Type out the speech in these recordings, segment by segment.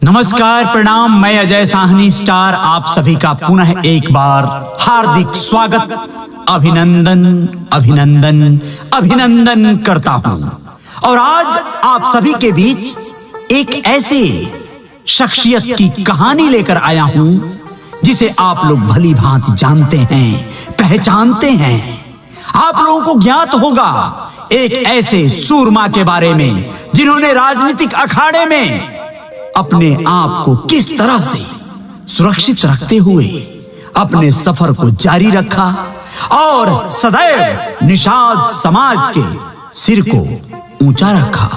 नमस्कार, प्रणाम। मैं अजय साहनी स्टार आप सभी का पुनः एक बार हार्दिक स्वागत, अभिनंदन अभिनंदन अभिनंदन करता हूं। और आज आप सभी के बीच एक ऐसे शख्सियत की कहानी लेकर आया हूं जिसे आप लोग भली भांति जानते हैं, पहचानते हैं। आप लोगों को ज्ञात होगा एक ऐसे सूरमा के बारे में जिन्होंने राजनीतिक अखाड़े में अपने आप को किस तरह से सुरक्षित रखते हुए अपने सफर को जारी रखा और सदैव निषाद समाज के सिर को ऊंचा रखा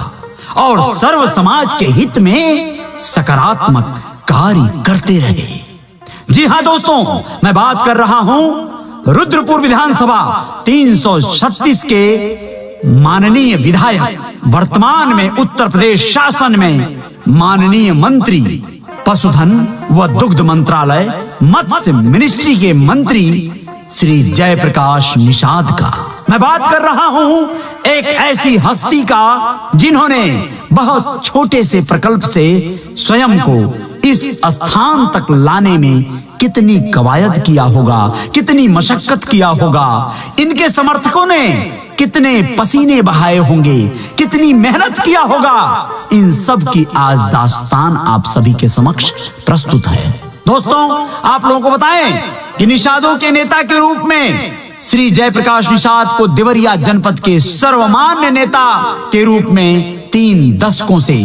और सर्व समाज के हित में सकारात्मक कार्य करते रहे। जी हां दोस्तों, मैं बात कर रहा हूं रुद्रपुर विधानसभा 336 के माननीय विधायक, वर्तमान में उत्तर प्रदेश शासन में माननीय मंत्री, पशुधन व दुग्ध मंत्रालय, मत्स्य मिनिस्ट्री के मंत्री श्री जयप्रकाश निषाद का मैं बात कर रहा हूं। एक ऐसी हस्ती का जिन्होंने बहुत छोटे से प्रकल्प से स्वयं को इस स्थान तक लाने में कितनी कवायद किया होगा, कितनी मशक्कत किया होगा। इनके समर्थकों ने कितने पसीने बहाए होंगे, कितनी मेहनत किया होगा। इन सब की आज दास्तान आप सभी के समक्ष प्रस्तुत है। दोस्तों, आप लोगों को बताएं कि निषादों के नेता के रूप में श्री जयप्रकाश निषाद को देवरिया जनपद के सर्वमान्य नेता के रूप में 3 दशकों से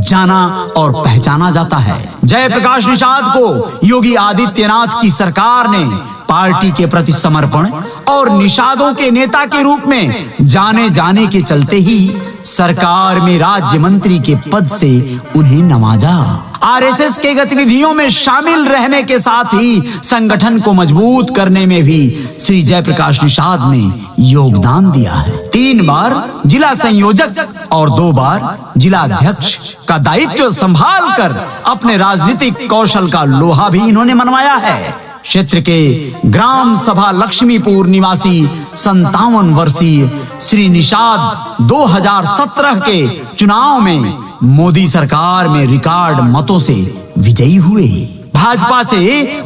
जाना और पहचाना जाता है। जयप्रकाश निषाद को योगी आदित्यनाथ की सरकार ने पार्टी के प्रति समर्पण और निषादों के नेता के रूप में जाने जाने के चलते ही सरकार में राज्य मंत्री के पद से उन्हें नवाजा। आरएसएस के गतिविधियों में शामिल रहने के साथ ही संगठन को मजबूत करने में भी श्री जयप्रकाश निषाद ने योगदान दिया है। 3 बार जिला संयोजक और 2 बार जिला अध्यक्ष का दायित्व संभाल कर अपने राजनीतिक कौशल का लोहा भी इन्होंने मनवाया है। क्षेत्र के ग्राम सभा लक्ष्मीपुर निवासी 57 वर्षीय श्री निषाद 2017 के चुनाव में मोदी सरकार में रिकॉर्ड मतों से विजयी हुए। भाजपा से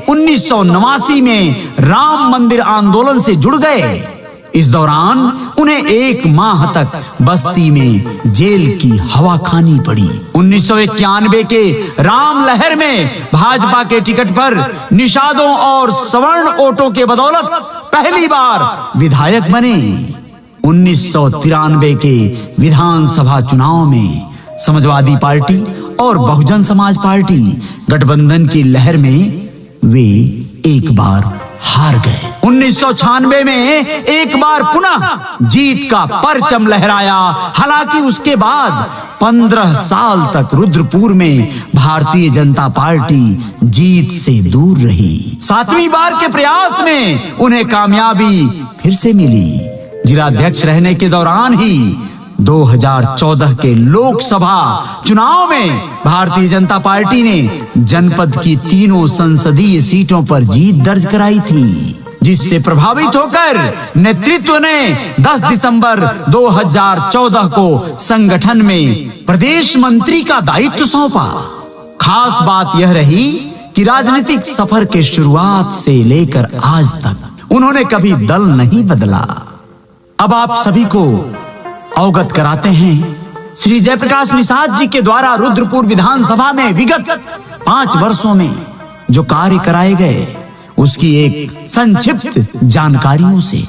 1989 में राम मंदिर आंदोलन से जुड़ गए। इस दौरान उन्हें 1 माह तक बस्ती में जेल की हवा खानी पड़ी। 1991 के राम लहर में भाजपा के टिकट पर निषादों और सवर्ण वोटों के बदौलत पहली बार विधायक बने। 1993 के विधानसभा चुनाव में समाजवादी पार्टी और बहुजन समाज पार्टी गठबंधन की लहर में वे एक बार हार गए। 1996 में एक बार पुनः जीत का परचम लहराया। हालांकि उसके बाद 15 साल तक रुद्रपुर में भारतीय जनता पार्टी जीत से दूर रही। 7वीं बार के प्रयास में उन्हें कामयाबी फिर से मिली। जिलाध्यक्ष रहने के दौरान ही 2014 के लोकसभा चुनाव में भारतीय जनता पार्टी ने जनपद की 3 संसदीय सीटों पर जीत दर्ज कराई थी, जिससे प्रभावित होकर नेतृत्व ने 10 दिसंबर 2014 को संगठन में प्रदेश मंत्री का दायित्व सौंपा। खास बात यह रही कि राजनीतिक सफर के शुरुआत से लेकर आज तक उन्होंने कभी दल नहीं बदला। अब आप सभी को अवगत कराते हैं श्री जयप्रकाश निषाद जी के द्वारा रुद्रपुर विधानसभा में विगत 5 वर्षों में जो कार्य कराए गए उसकी एक संक्षिप्त जानकारियों से।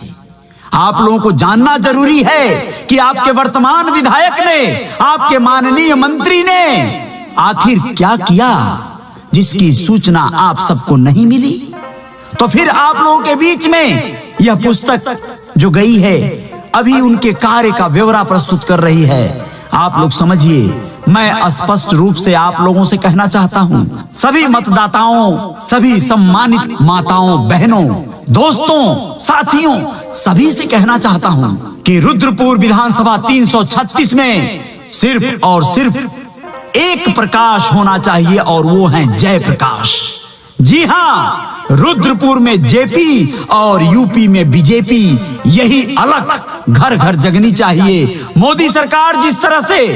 आप लोगों को जानना जरूरी है कि आपके वर्तमान विधायक ने, आपके माननीय मंत्री ने आखिर क्या किया जिसकी सूचना आप सबको नहीं मिली। तो फिर आप लोगों के बीच में यह पुस्तक जो गई है अभी उनके कार्य का ब्यौरा प्रस्तुत कर रही है। आप लोग समझिए, मैं स्पष्ट रूप से आप लोगों से कहना चाहता हूं, सभी मतदाताओं, सभी सम्मानित माताओं, बहनों, दोस्तों, साथियों, सभी से कहना चाहता हूं कि रुद्रपुर विधानसभा 336 में सिर्फ और सिर्फ एक प्रकाश होना चाहिए और वो है जयप्रकाश। जी हाँ, रुद्रपुर में जेपी और यूपी में बीजेपी, यही अलग घर घर जगनी चाहिए। मोदी सरकार जिस तरह से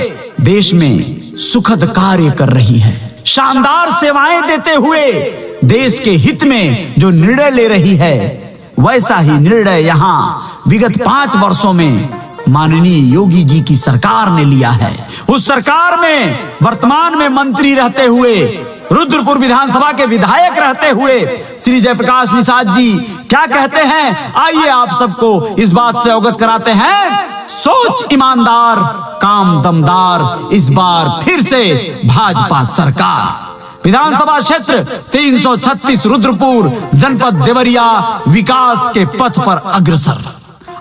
देश में सुखद कार्य कर रही है, शानदार सेवाएं देते हुए देश के हित में जो निर्णय ले रही है, वैसा ही निर्णय यहाँ विगत 5 वर्षों में माननीय योगी जी की सरकार ने लिया है। उस सरकार में वर्तमान में मंत्री रहते हुए, रुद्रपुर विधानसभा के विधायक रहते हुए श्री जयप्रकाश निषाद जी क्या कहते हैं, आइए आप सबको इस बात से अवगत कराते हैं। सोच ईमानदार, काम दमदार, इस बार फिर से भाजपा सरकार। विधानसभा क्षेत्र 336 रुद्रपुर जनपद देवरिया विकास के पथ पर अग्रसर।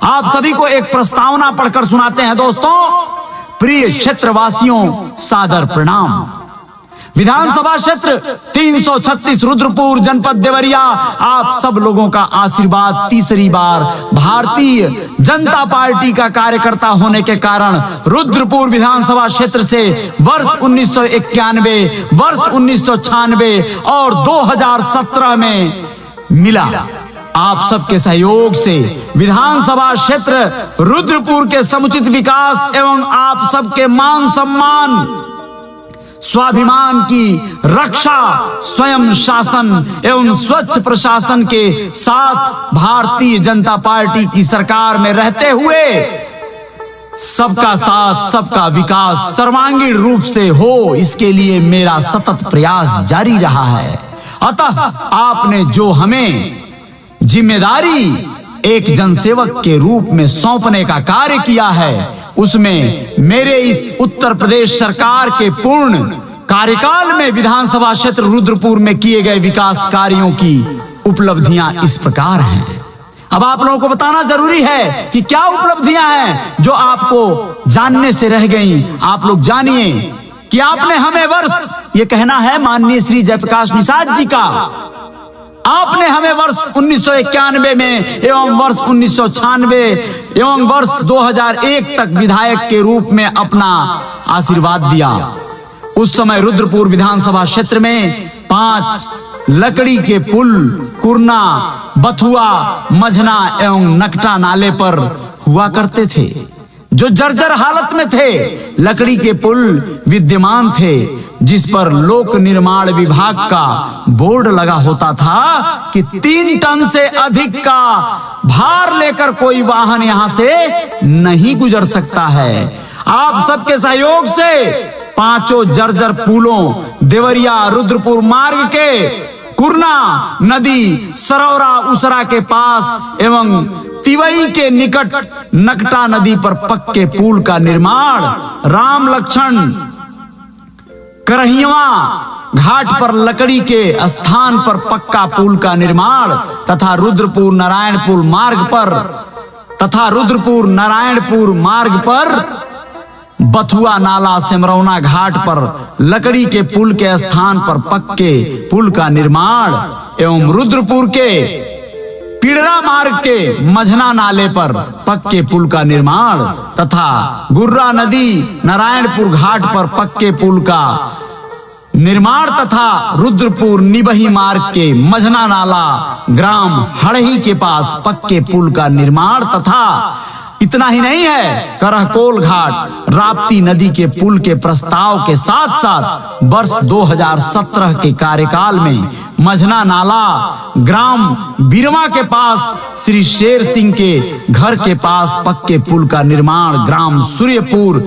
आप सभी को एक प्रस्तावना पढ़कर सुनाते हैं दोस्तों। प्रिय क्षेत्रवासियों, सादर प्रणाम। विधानसभा क्षेत्र 336 रुद्रपुर जनपद देवरिया, आप सब लोगों का आशीर्वाद तीसरी बार भारतीय जनता पार्टी का कार्यकर्ता होने के कारण रुद्रपुर विधानसभा क्षेत्र से वर्ष 1991, वर्ष 1996 और 2017 में मिला। आप सबके सहयोग से विधानसभा क्षेत्र रुद्रपुर के समुचित विकास एवं आप सबके मान सम्मान, स्वाभिमान की रक्षा, स्वयं शासन एवं स्वच्छ प्रशासन के साथ भारतीय जनता पार्टी की सरकार में रहते हुए सबका साथ, सबका विकास सर्वांगीण रूप से हो, इसके लिए मेरा सतत प्रयास जारी रहा है। अतः आपने जो हमें जिम्मेदारी एक जनसेवक के रूप में सौंपने का कार्य किया है, उसमें मेरे इस उत्तर प्रदेश सरकार के पूर्ण कार्यकाल में विधानसभा क्षेत्र रुद्रपुर में किए गए विकास कार्यों की उपलब्धियां इस प्रकार हैं। अब आप लोगों को बताना जरूरी है कि क्या उपलब्धियां हैं जो आपको जानने से रह गई। आप लोग जानिए कि आपने हमें वर्ष, ये कहना है माननीय श्री जयप्रकाश निषाद जी का, आपने हमें वर्ष 1991 में एवं वर्ष 1996 एवं वर्ष 2001 तक विधायक के रूप में अपना आशीर्वाद दिया। उस समय रुद्रपुर विधानसभा क्षेत्र में 5 लकड़ी के पुल कुरना, बथुआ, मझना एवं नकटा नाले पर हुआ करते थे, जो जर्जर हालत में थे। लकड़ी के पुल विद्यमान थे जिस पर लोक निर्माण विभाग का बोर्ड लगा होता था कि 3 टन से अधिक का भार लेकर कोई वाहन यहां से नहीं गुजर सकता है। आप सबके सहयोग से 5 जर्जर पुलों देवरिया रुद्रपुर मार्ग के कुरना नदी, सरौरा उसरा के पास एवं तिवई के निकट नकटा नदी पर पक्के पुल का निर्माण, राम लक्ष्मण करहिवा घाट पर लकड़ी के स्थान पर पक्का पुल का निर्माण तथा रुद्रपुर नारायणपुर मार्ग पर बथुआ नाला सिमरौना घाट पर लकड़ी के पुल के स्थान पर पक्के पुल का निर्माण एवं रुद्रपुर के पिड़रा मार्ग के मझना नाले पर पक्के पुल का निर्माण तथा गुर्रा नदी नारायणपुर घाट पर पक्के पुल का निर्माण तथा रुद्रपुर निबही मार्ग के मझना नाला ग्राम हड़ही के पास पक्के पुल का निर्माण तथा इतना ही नहीं है, करहकोल घाट राप्ती नदी के पुल के प्रस्ताव के साथ साथ वर्ष 2017 के कार्यकाल में मझना नाला ग्राम बिरवा के पास श्री शेर सिंह के घर के पास पक्के पुल का निर्माण, ग्राम सूर्यपुर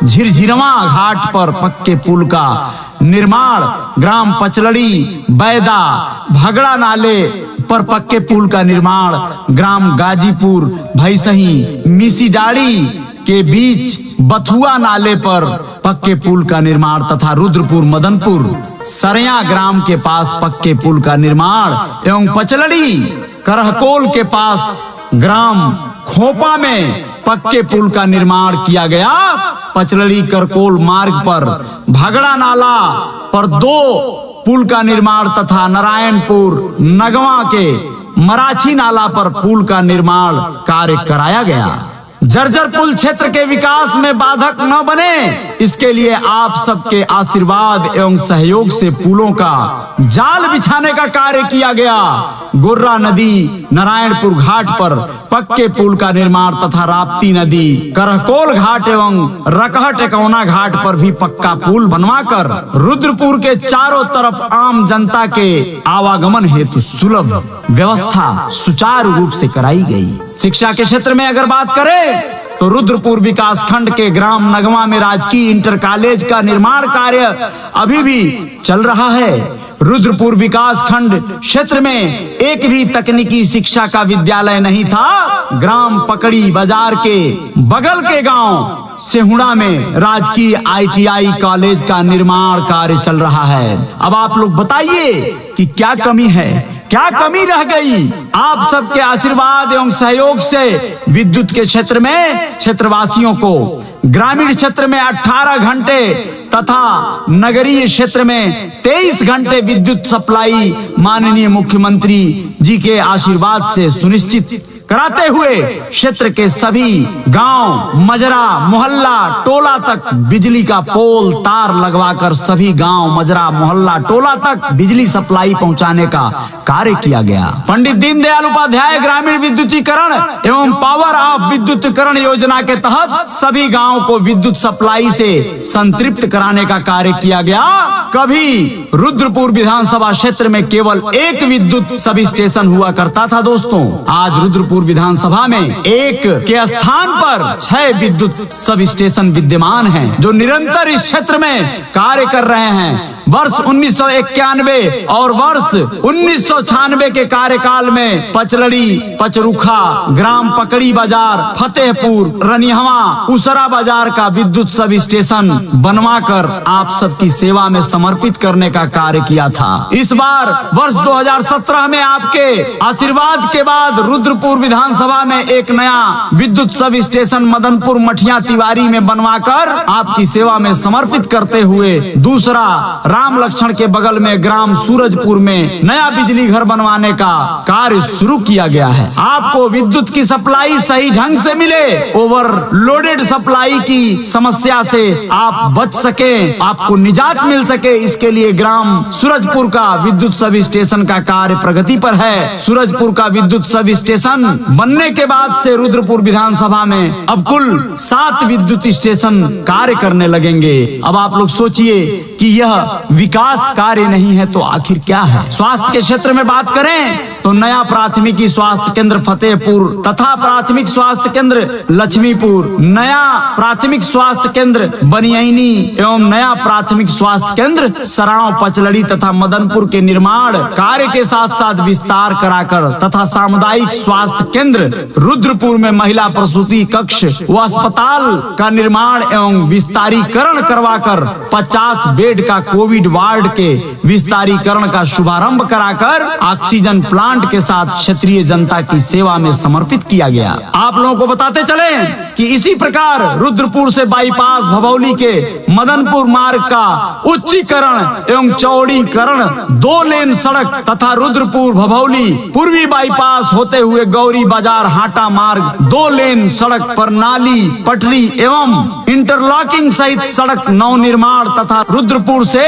झिरझिरवा घाट पर पक्के पुल का निर्माण, ग्राम पचलड़ी बैदा भगड़ा नाले पर पक्के पुल का निर्माण, ग्राम गाजीपुर भैसही मिसीडाड़ी के बीच बथुआ नाले पर पक्के पुल का निर्माण तथा रुद्रपुर मदनपुर सरया ग्राम के पास पक्के पुल का निर्माण एवं पचलड़ी करहकोल के पास ग्राम खोपा में पक्के पुल का निर्माण किया गया। पचलड़ी करकोल मार्ग पर भगड़ा नाला पर 2 पुल का निर्माण तथा नारायणपुर नगवा के मराठी नाला पर पुल का निर्माण कार्य कराया गया। जर्जर पुल क्षेत्र के विकास में बाधक न बने, इसके लिए आप सबके आशीर्वाद एवं सहयोग से पुलों का जाल बिछाने का कार्य किया गया। गोर्रा नदी नारायणपुर घाट पर पक्के पुल का निर्माण तथा राप्ती नदी करहकोल घाट एवं रकहट एकौना घाट पर भी पक्का पुल बनवाकर रुद्रपुर के चारों तरफ आम जनता के आवागमन हेतु सुलभ व्यवस्था सुचारू रूप से कराई गई। शिक्षा के क्षेत्र में अगर बात करें तो रुद्रपुर विकास खंड के ग्राम नगमा में राजकीय इंटर कॉलेज का निर्माण कार्य अभी भी चल रहा है। रुद्रपुर विकास खंड क्षेत्र में एक भी तकनीकी शिक्षा का विद्यालय नहीं था। ग्राम पकड़ी बाजार के बगल के गांव सेहुड़ा में राजकीय ITI कॉलेज का निर्माण कार्य चल रहा है। अब आप लोग बताइए कि क्या कमी है, क्या कमी रह गई? आप सबके आशीर्वाद एवं सहयोग से विद्युत के क्षेत्र में क्षेत्रवासियों को ग्रामीण क्षेत्र में 18 घंटे तथा नगरीय क्षेत्र में 23 घंटे विद्युत सप्लाई माननीय मुख्यमंत्री जी के आशीर्वाद से सुनिश्चित कराते हुए क्षेत्र के सभी गांव, मजरा, मोहल्ला, टोला तक बिजली का पोल तार लगवाकर सभी गांव, मजरा, मोहल्ला, टोला तक बिजली सप्लाई पहुंचाने का कार्य किया गया। पंडित दीनदयाल उपाध्याय ग्रामीण विद्युतीकरण एवं पावर ऑफ विद्युतीकरण योजना के तहत सभी गांव को विद्युत सप्लाई से संतृप्त कराने का कार्य किया गया। कभी रुद्रपुर विधानसभा क्षेत्र में केवल एक विद्युत सब स्टेशन हुआ करता था दोस्तों। आज रुद्रपुर विधानसभा में एक के स्थान पर 6 विद्युत सब स्टेशन विद्यमान हैं, जो निरंतर इस क्षेत्र में कार्य कर रहे हैं। वर्ष 1991 और वर्ष 1996 के कार्यकाल में पचलड़ी, पचरुखा, ग्राम पकड़ी बाजार, फतेहपुर, रनिहवा, उसरा बाजार का विद्युत सब स्टेशन बनवाकर आप सबकी सेवा में समर्पित करने का कार्य किया था। इस बार वर्ष 2017 में आपके आशीर्वाद के बाद रुद्रपुर विधानसभा में एक नया विद्युत सब स्टेशन मदनपुर मठिया तिवारी में बनवाकर आपकी सेवा में समर्पित करते हुए दूसरा राम लक्ष्मण के बगल में ग्राम सूरजपुर में नया बिजली घर बनवाने का कार्य शुरू किया गया है। आपको विद्युत की सप्लाई सही ढंग से मिले, ओवरलोडेड सप्लाई की समस्या से आप बच सके, आपको निजात मिल सके, इसके लिए ग्राम सूरजपुर का विद्युत सब स्टेशन का कार्य प्रगति पर है। सूरजपुर का विद्युत सब स्टेशन बनने के बाद से रुद्रपुर विधानसभा में अब कुल 7 विद्युत स्टेशन कार्य करने लगेंगे। अब आप लोग सोचिए कि यह विकास कार्य नहीं है तो आखिर क्या है? स्वास्थ्य के क्षेत्र में बात करें तो नया प्राथमिकी स्वास्थ्य केंद्र फतेहपुर तथा प्राथमिक स्वास्थ्य केंद्र लक्ष्मीपुर, नया प्राथमिक स्वास्थ्य केंद्र बनियानी एवं नया प्राथमिक स्वास्थ्य केंद्र सराव, पचलड़ी तथा मदनपुर के निर्माण कार्य के साथ साथ विस्तार कराकर तथा सामुदायिक स्वास्थ्य केंद्र रुद्रपुर में महिला प्रसूति कक्ष व अस्पताल का निर्माण एवं विस्तारीकरण करवाकर 50 बेड का कोविड वार्ड के विस्तारीकरण का शुभारंभ कराकर ऑक्सीजन प्लांट के साथ क्षेत्रीय जनता की सेवा में समर्पित किया गया। आप लोगों को बताते चले कि इसी प्रकार रुद्रपुर से बाईपास भभौली के मदनपुर मार्ग का उच्चीकरण एवं चौड़ीकरण 2 लेन सड़क तथा रुद्रपुर भभौली पूर्वी बाईपास होते हुए गौरी बाजार हाटा मार्ग 2 लेन सड़क पर नाली, पटरी एवं इंटरलॉकिंग सहित सड़क नव निर्माण तथा रुद्रपुर से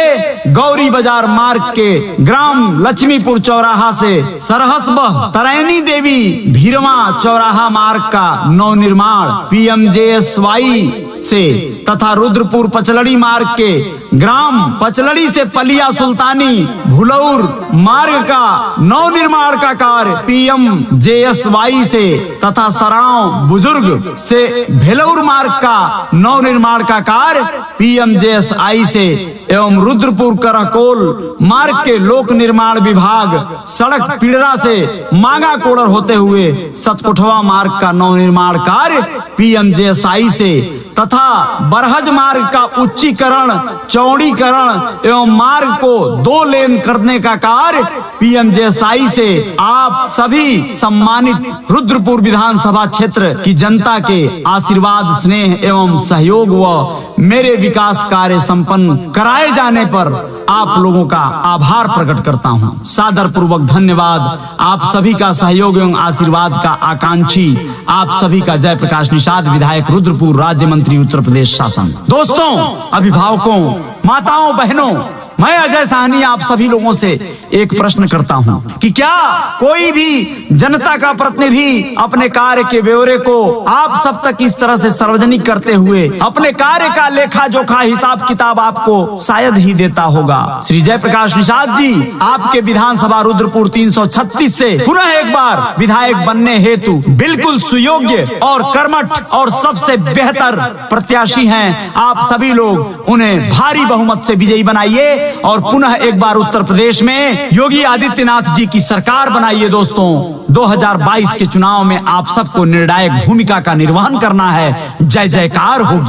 गौरी बाजार मार्ग के ग्राम लक्ष्मीपुर चौराहा से सरहसबह तरैनी देवी भीरवा चौराहा मार्ग का नव निर्माण PMJSY से तथा रुद्रपुर पचलड़ी मार्ग के ग्राम पचलड़ी से पलिया सुल्तानी भुलौर मार्ग का नव निर्माण का कार्य PMJSY से तथा सराव बुजुर्ग से भेलौर मार्ग का नव निर्माण का कार्य PMJSI से एवं रुद्रपुर करहकोल मार्ग के लोक निर्माण विभाग सड़क पिड़रा से मांगा कोड़र होते हुए सतकोठवा मार्ग का नव निर्माण कार्य PMJSI से तथा बरहज मार्ग का उच्चीकरण, चौड़ीकरण एवं मार्ग को 2 लेन करने का कार्य पीएमजीएसवाई से आप सभी सम्मानित रुद्रपुर विधानसभा क्षेत्र की जनता के आशीर्वाद, स्नेह एवं सहयोग व मेरे विकास कार्य संपन्न कराए जाने पर आप लोगों का आभार प्रकट करता हूं। सादर पूर्वक धन्यवाद। आप सभी का सहयोग एवं आशीर्वाद का आकांक्षी आप सभी का जयप्रकाश निषाद, विधायक रुद्रपुर, राज्य मंत्री उत्तर प्रदेश शासन। दोस्तों, अभिभावकों, माताओं, बहनों, मैं अजय साहनी आप सभी लोगों से एक प्रश्न करता हूं कि क्या कोई भी जनता का प्रतिनिधि अपने कार्य के ब्यौरे को आप सब तक इस तरह से सार्वजनिक करते हुए अपने कार्य का लेखा जोखा, हिसाब किताब आपको शायद ही देता होगा। श्री जयप्रकाश निषाद जी आपके विधानसभा रुद्रपुर 336 से पुनः एक बार विधायक बनने हेतु बिल्कुल सुयोग्य और कर्मठ और सबसे बेहतर प्रत्याशी हैं। आप सभी लोग उन्हें भारी बहुमत से विजयी बनाइए और पुनः एक बार उत्तर प्रदेश में योगी आदित्यनाथ जी की सरकार बनाइए। दोस्तों, 2022 के चुनाव में आप सबको निर्णायक भूमिका का निर्वहन करना है। जय जयकार होगी।